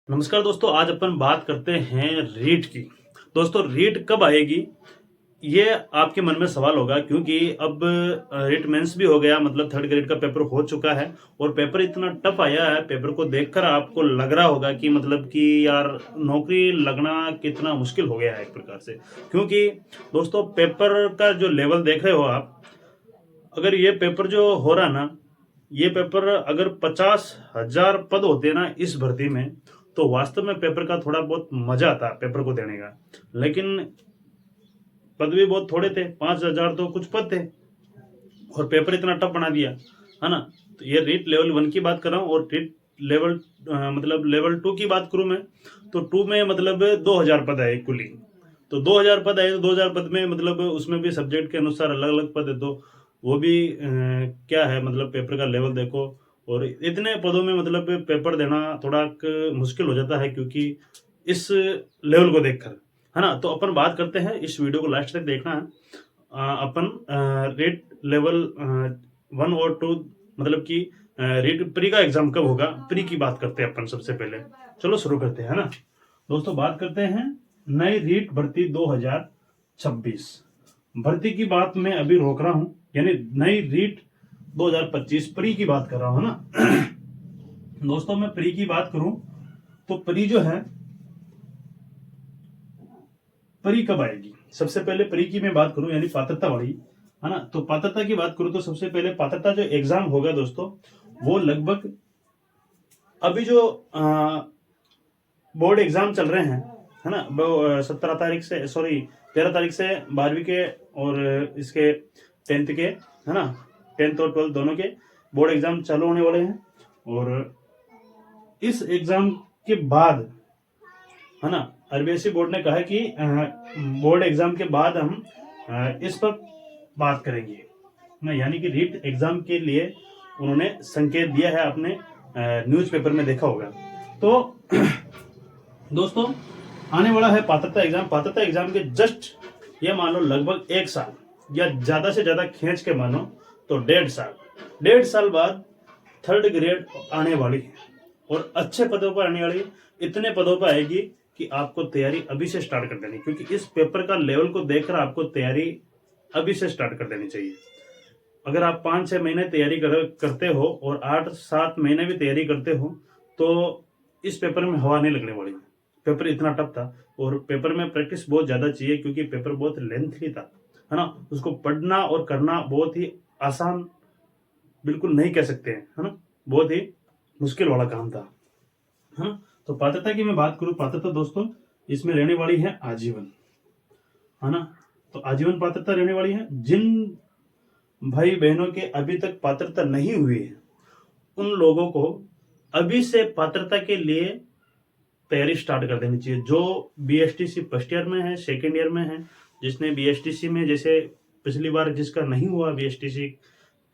नमस्कार दोस्तों, आज अपन बात करते हैं रीट की। दोस्तों, रीट कब आएगी ये आपके मन में सवाल होगा, क्योंकि अब रीट मेंस भी हो गया, मतलब थर्ड ग्रेड का पेपर हो चुका है और पेपर इतना टफ आया है। पेपर को देखकर आपको लग रहा होगा कि मतलब कि यार नौकरी लगना कितना मुश्किल हो गया है एक प्रकार से। क्योंकि दोस्तों, पेपर का जो लेवल देख रहे हो आप, अगर ये पेपर जो हो रहा ना, ये पेपर अगर 50,000 पद होते ना इस भर्ती में, तो वास्तव में पेपर का थोड़ा बहुत मजा आता पेपर को देने का। लेकिन पद भी बहुत थोड़े थे, 5,000 तो कुछ पद थे और पेपर इतना टफ बना दिया है ना। तो ये रीट लेवल 1 की बात कर रहा हूँ, और रीट लेवल मतलब लेवल 2 की बात करूं मैं, तो 2 में मतलब 2,000 पद है कुल ही। तो 2,000 पद है, तो 2,000 पद में मतलब उसमें भी सब्जेक्ट के अनुसार अलग अलग पद है, तो वो भी क्या है, मतलब पेपर का लेवल देखो। और इतने पदों में मतलब पेपर देना थोड़ा मुश्किल हो जाता है, क्योंकि इस लेवल को देखकर, है ना। तो अपन बात करते हैं, इस वीडियो को लास्ट तक देखना है। अपन रेट लेवल 1 और 2, मतलब कि रेट प्री का एग्जाम कब होगा, प्री की बात करते हैं अपन सबसे पहले। चलो शुरू करते हैं, है ना। दोस्तों, बात करते हैं नई रीट भर्ती 2026 भर्ती की बात मैं अभी रोक रहा हूं, यानी नई रीट 2025 प्री की बात कर रहा हूं ना। दोस्तों, मैं प्री की बात करूं तो प्री जो है, प्री कब आएगी। सबसे पहले प्री की मैं बात करूं, यानी पात्रता वाली, है ना। तो पात्रता की बात करूं तो सबसे पहले पात्रता जो एग्जाम होगा दोस्तों, वो लगभग अभी जो बोर्ड एग्जाम चल रहे हैं, है ना, वो 17 तारीख से, सॉरी 13 तारीख से 12वीं के और इसके 10th के, है ना, 10th और 12th दोनों के बोर्ड एग्जाम चालू होने वाले हैं। और इस एग्जाम के बाद, है ना, आरबीएसई बोर्ड ने कहा कि बोर्ड एग्जाम के बाद हम इस पर बात करेंगे ना, यानी कि रीट एग्जाम के लिए उन्होंने संकेत दिया है, अपने न्यूज़पेपर में देखा होगा। तो दोस्तों, आने वाला है पात्रता एग्जाम। पात्रता एग्जाम के जस्ट ये मान लो लगभग 1 साल, या ज्यादा से ज्यादा खींच के मानो तो 1.5 साल बाद थर्ड ग्रेड आने वाली है, और अच्छे पदों पर आने वाली। इतने पदों पर आएगी कि आपको तैयारी अभी से स्टार्ट कर देनी, क्योंकि इस पेपर का लेवल को देखकर आपको तैयारी अभी से स्टार्ट कर देनी चाहिए। अगर आप 5-6 महीने तैयारी करते हो और 8-7 महीने भी तैयारी करते हो, तो इस पेपर में हवा नहीं लगने वाली। पेपर इतना टफ था, और पेपर में प्रैक्टिस बहुत ज्यादा चाहिए, क्योंकि पेपर बहुत लेंथी था, है ना। उसको पढ़ना और करना बहुत ही आसान बिल्कुल नहीं कह सकते हैं, है ना, बहुत ही मुश्किल वाला काम था, है ना। तो पात्रता की मैं बात करूं, पात्रता दोस्तों इसमें रहने वाली है आजीवन, है ना। तो आजीवन पात्रता रहने वाली है। जिन भाई बहनों के अभी तक पात्रता नहीं हुई है, उन लोगों को अभी से पात्रता के लिए तैयारी स्टार्ट कर देनी चाहिए। जो बीएसटीसी फर्स्ट ईयर में है, सेकेंड ईयर में है, जिसने बीएसटीसी में, जैसे पिछली बार जिसका नहीं हुआ बीएसटीसी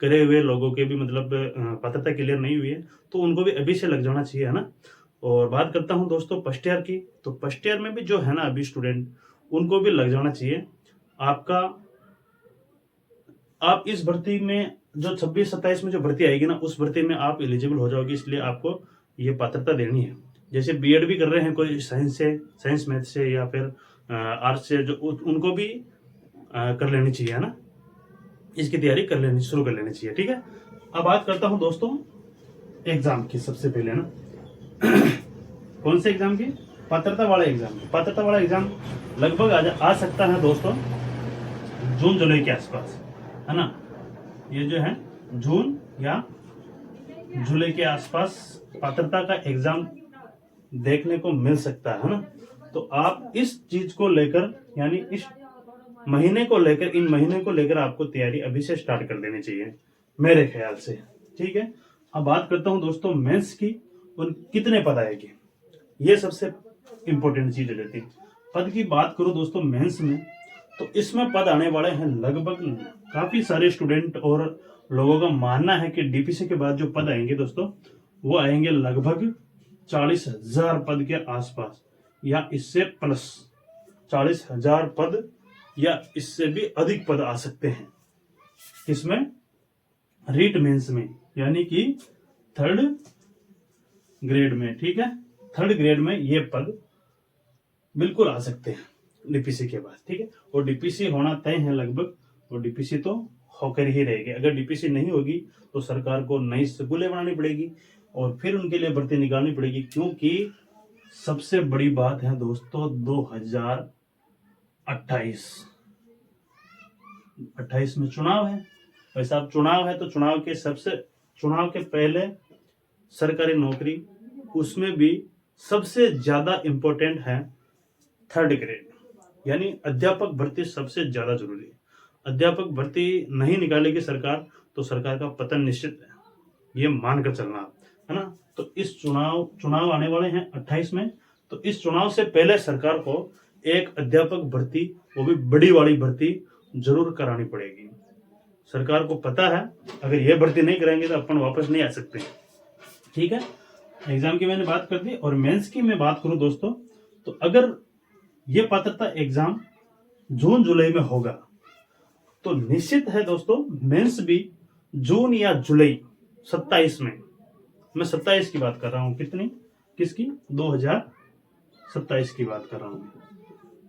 करे हुए लोगों के भी मतलब पात्रता क्लियर नहीं हुई है, तो उनको भी अभी से लग जाना चाहिए, है ना। और बात करता हूं दोस्तों फर्स्ट ईयर की, तो फर्स्ट ईयर में भी जो है ना अभी स्टूडेंट, उनको भी लग जाना चाहिए। आपका, आप इस भर्ती में जो 26-27 में जो भर्ती आएगी ना, उस भर्ती में आप एलिजिबल हो जाओगे, इसलिए आपको ये पात्रता देनी है। जैसे बीएड भी कर रहे हैं कोई साइंस से, साइंस मैथ से, या फिर आर्ट्स से, जो उनको भी कर लेनी चाहिए, है ना। इसकी तैयारी कर लेनी, शुरू कर लेनी चाहिए, ठीक है। अब बात करता हूं दोस्तों एग्जाम की, सबसे पहले ना। कौन से एग्जाम की, पात्रता वाला एग्जाम। पात्रता वाला एग्जाम लगभग आ सकता है दोस्तों जून जुलाई के आसपास, है ना। ये जो है जून या जुलाई के आसपास पात्रता का एग्जाम देखने को मिल सकता है ना। तो आप इस चीज को लेकर, यानी इस महीने को लेकर, इन महीने को लेकर आपको तैयारी अभी से स्टार्ट कर देनी चाहिए मेरे ख्याल से, ठीक है। अब बात करता हूं दोस्तों मेंस की, उन कितने पद आएगी, ये सबसे इंपॉर्टेंट चीज रहती है। पद की बात करो दोस्तों मेंस में, तो इसमें पद आने वाले हैं लगभग, काफी सारे स्टूडेंट और लोगों का मानना है कि डीपीसी के बाद जो पद आएंगे दोस्तों, वो आएंगे लगभग 40,000 पद के आसपास, या इससे प्लस 40,000 पद, या इससे भी अधिक पद आ सकते हैं। किसमें, रीट मेंस में, यानी कि थर्ड ग्रेड में, ठीक है। थर्ड ग्रेड में ये पद बिल्कुल आ सकते हैं डीपीसी के बाद, ठीक है। और डीपीसी होना तय है लगभग, और डीपीसी तो होकर ही रहेगी। अगर डीपीसी नहीं होगी तो सरकार को नई स्कूलें बनानी पड़ेगी और फिर उनके लिए भर्ती निकालनी पड़ेगी, क्योंकि सबसे बड़ी बात है दोस्तों 2028 में चुनाव है। वैसे अब चुनाव है तो चुनाव के पहले सरकारी नौकरी, उसमें भी सबसे ज्यादा इंपॉर्टेंट है थर्ड ग्रेड, यानी अध्यापक भर्ती सबसे ज्यादा जरूरी है। अध्यापक भर्ती नहीं निकालेगी सरकार तो सरकार का पतन निश्चित है, ये मानकर चलना है ना। तो इस चुनाव आने वाले हैं 28 में, तो इस चुनाव से पहले सरकार को एक अध्यापक भर्ती, वो भी बड़ी वाली भर्ती जरूर करानी पड़ेगी। सरकार को पता है अगर ये भर्ती नहीं कराएंगे तो अपन वापस नहीं आ सकते, ठीक है। एग्जाम की मैंने बात कर दी, और मेंस की मैं बात करूं दोस्तों, तो अगर ये पात्रता एग्जाम जून जुलाई में होगा तो निश्चित है दोस्तों मेंस भी जून या जुलाई 27 में, मैं 27 की बात कर रहा हूं, किसकी 2027 की बात कर रहा हूं।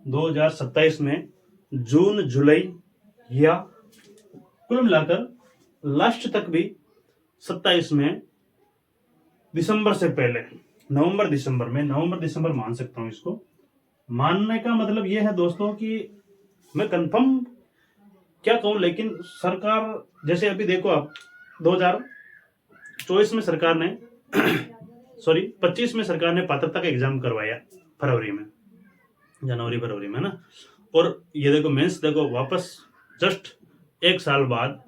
2027 में जून जुलाई या कुल मिलाकर लास्ट तक भी 27 में दिसंबर से पहले नवंबर दिसंबर मान सकता हूं इसको। मानने का मतलब यह है दोस्तों कि मैं कंफर्म क्या कहूं, लेकिन सरकार जैसे अभी देखो आप 2024 में सरकार ने 25 में सरकार ने पात्रता का एग्जाम करवाया जनवरी फरवरी में ना, और ये देखो मेंस देखो वापस जस्ट एक साल बाद,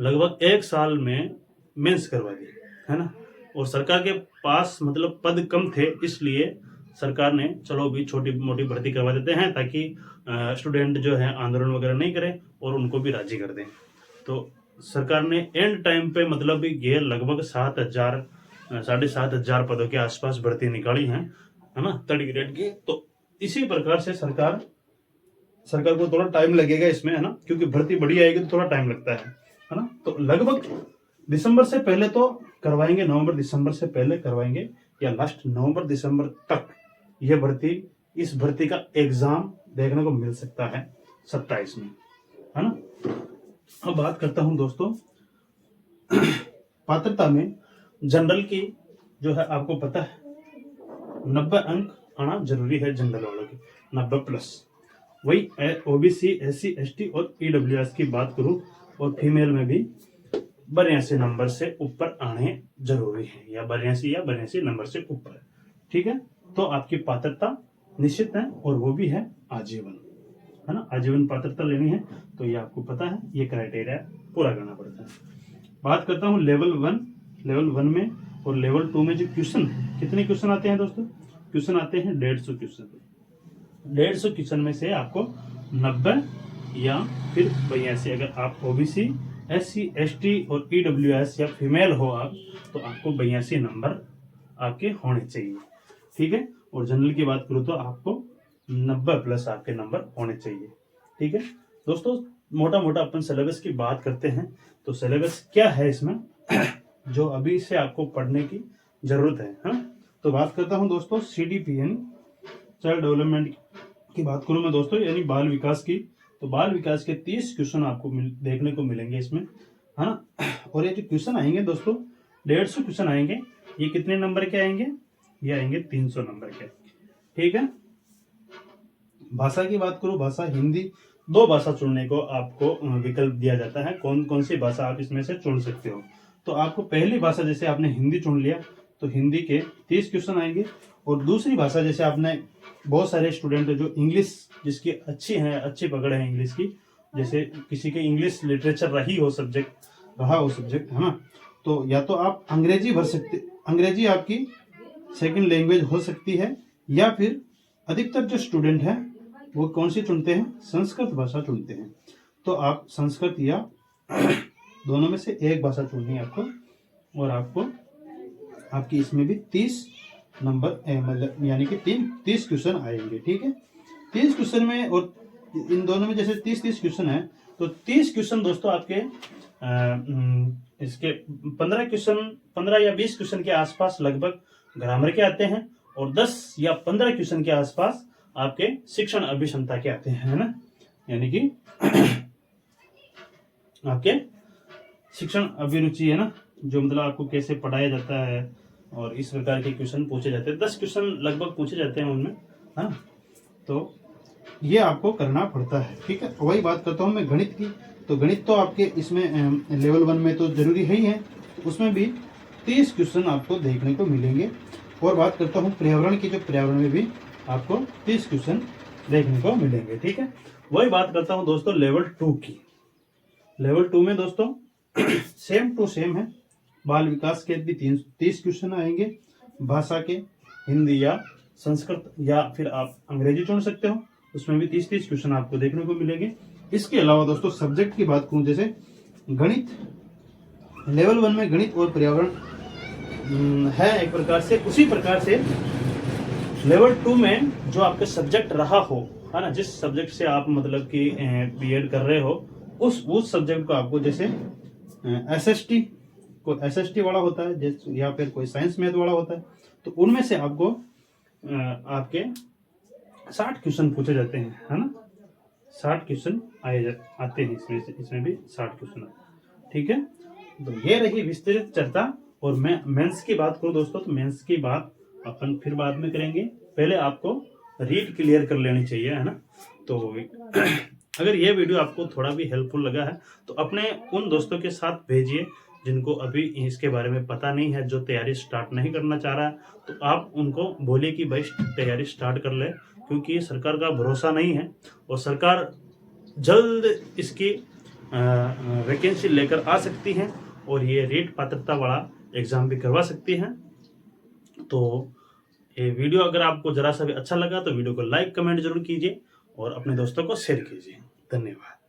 लगभग एक साल में मेंस करवा दी है ना। और सरकार के पास मतलब पद कम थे, इसलिए सरकार ने चलो भी छोटी मोटी भर्ती करवा देते हैं ताकि स्टूडेंट जो है आंदोलन वगैरह नहीं करें और उनको भी राजी कर दें। तो सरकार ने एंड टाइम पे मतलब ये लगभग 7,000 पदों के आसपास भर्ती निकाली है ना, थर्ड ग्रेड की। तो इसी प्रकार से सरकार को थोड़ा टाइम लगेगा इसमें, है ना, क्योंकि भर्ती बड़ी आएगी तो थोड़ा टाइम लगता है ना। तो लगभग दिसंबर से पहले तो करवाएंगे, नवंबर दिसंबर से पहले करवाएंगे, या लास्ट नवंबर दिसंबर तक इस भर्ती का एग्जाम देखने को मिल सकता है 27 में, है ना। अब बात करता हूं दोस्तों पात्रता में जनरल की जो है, आपको पता है 90 अंक आना जरूरी है जनरल वालों के, 90+। वही ओबीसी, SC, ST और EWS की बात करूं, और फीमेल में भी 82 नंबर से ऊपर आने जरूरी है, या 82 नंबर से ऊपर, ठीक है। तो आपकी पात्रता निश्चित है, और वो भी है आजीवन, है ना। आजीवन पात्रता लेनी है तो ये आपको पता है, ये क्राइटेरिया पूरा करना पड़ता है। बात करता हूँ लेवल 1 में और लेवल 2 में जो क्वेश्चन, कितने क्वेश्चन आते हैं दोस्तों? क्वेश्चन आते हैं 150 क्वेश्चन। 150 क्वेश्चन में से आपको 90 या फिर 82, अगर आप ओबीसी, SC, ST और EWS या फीमेल हो आप, तो आपको 82 नंबर आपके होने चाहिए, ठीक है। और जनरल की बात करूँ तो आपको 90+ आपके नंबर होने चाहिए, ठीक है दोस्तों। मोटा मोटा अपन सिलेबस की बात करते हैं, तो सिलेबस क्या है इसमें जो अभी से आपको पढ़ने की जरूरत है, हाँ। तो बात करता हूं दोस्तों CDP चाइल्ड डेवलपमेंट की बात करूं मैं दोस्तों, यानी बाल विकास की। तो बाल विकास के 30 क्वेश्चन आपको देखने को मिलेंगे इसमें, है ना। और ये जो क्वेश्चन आएंगे दोस्तों 150 क्वेश्चन आएंगे, ये कितने नंबर के आएंगे? ये आएंगे 300 नंबर के, ठीक है। भाषा की बात करूं, भाषा हिंदी, 2 भाषा चुनने को आपको विकल्प दिया जाता है, कौन कौन सी भाषा आप इसमें से चुन सकते हो। तो आपको पहली भाषा जैसे आपने हिंदी चुन लिया तो हिंदी के 30 क्वेश्चन आएंगे, और दूसरी भाषा जैसे आपने, बहुत सारे स्टूडेंट जो इंग्लिश जिसकी अच्छी पकड़ है इंग्लिश की, जैसे किसी के इंग्लिश लिटरेचर रहा हो सब्जेक्ट, है ना, तो या तो आप अंग्रेजी भर सकते, अंग्रेजी आपकी सेकंड लैंग्वेज हो सकती है, या फिर अधिकतर जो स्टूडेंट है वो कौन सी चुनते हैं? संस्कृत भाषा चुनते हैं। तो आप संस्कृत या दोनों में से एक भाषा चुननी है आपको, और आपको आपकी इसमें भी 30 नंबर मतलब यानी कि 30 क्वेश्चन आएंगे, ठीक है। 30 क्वेश्चन में, और इन दोनों में जैसे 30 क्वेश्चन है, तो 30 क्वेश्चन दोस्तों आपके इसके 15 या 20 क्वेश्चन के आसपास लगभग ग्रामर के आते हैं, और 10 या 15 क्वेश्चन के आसपास आपके शिक्षण अभिक्षमता के आते हैं, है ना, यानी कि आपके शिक्षण अभिरुचि, है ना, जो मतलब आपको कैसे पढ़ाया जाता है और इस प्रकार के क्वेश्चन पूछे जाते हैं। 10 क्वेश्चन लगभग पूछे जाते हैं उनमें, है ना, तो ये आपको करना पड़ता है। ठीक है, वही बात करता हूँ मैं गणित की। तो गणित तो आपके इसमें लेवल 1 में तो जरूरी है ही है, उसमें भी 30 क्वेश्चन आपको देखने को मिलेंगे। और बात करता हूँ पर्यावरण की, जो पर्यावरण में भी आपको 30 क्वेश्चन देखने को मिलेंगे। ठीक है, वही बात करता हूँ दोस्तों लेवल 2 की। लेवल 2 में दोस्तों सेम टू सेम है, बाल विकास के भी 30 क्वेश्चन आएंगे, भाषा के हिंदी या संस्कृत या फिर आप अंग्रेजी चुन सकते हो, उसमें भी 30 क्वेश्चन आपको देखने को मिलेंगे। इसके अलावा दोस्तों सब्जेक्ट की बात करूं, जैसे गणित लेवल 1 में गणित और पर्यावरण है एक प्रकार से, उसी प्रकार से लेवल 2 में जो आपके सब्जेक्ट रहा हो, है ना, जिस सब्जेक्ट से आप मतलब कि बीएड कर रहे हो, उस सब्जेक्ट को आपको, जैसे एसएसटी, कोई एसएसटी वाला होता है जैसे, या फिर कोई साइंस मैथ वाला होता है, तो उनमें से आपको आपके 60 क्वेश्चन पूछे जाते हैं, है ना, 60 क्वेश्चन आते हैं इसमें भी 60 क्वेश्चन। ठीक है, तो ये रही विस्तृत चर्चा। और मैं मेंस की बात करूं दोस्तों, तो मेंस की बात अपन फिर बाद में करेंगे, पहले आपको रीड क्लियर कर लेनी चाहिए, है ना। तो अगर ये वीडियो आपको थोड़ा भी हेल्पफुल लगा है तो अपने उन दोस्तों के साथ भेजिए जिनको अभी इसके बारे में पता नहीं है, जो तैयारी स्टार्ट नहीं करना चाह रहा है, तो आप उनको बोलिए कि भाई तैयारी स्टार्ट कर ले, क्योंकि सरकार का भरोसा नहीं है और सरकार जल्द इसकी वैकेंसी लेकर आ सकती है और ये रीट पात्रता वाला एग्जाम भी करवा सकती है। तो ये वीडियो अगर आपको जरा सा भी अच्छा लगा तो वीडियो को लाइक कमेंट जरूर कीजिए और अपने दोस्तों को शेयर कीजिए। धन्यवाद।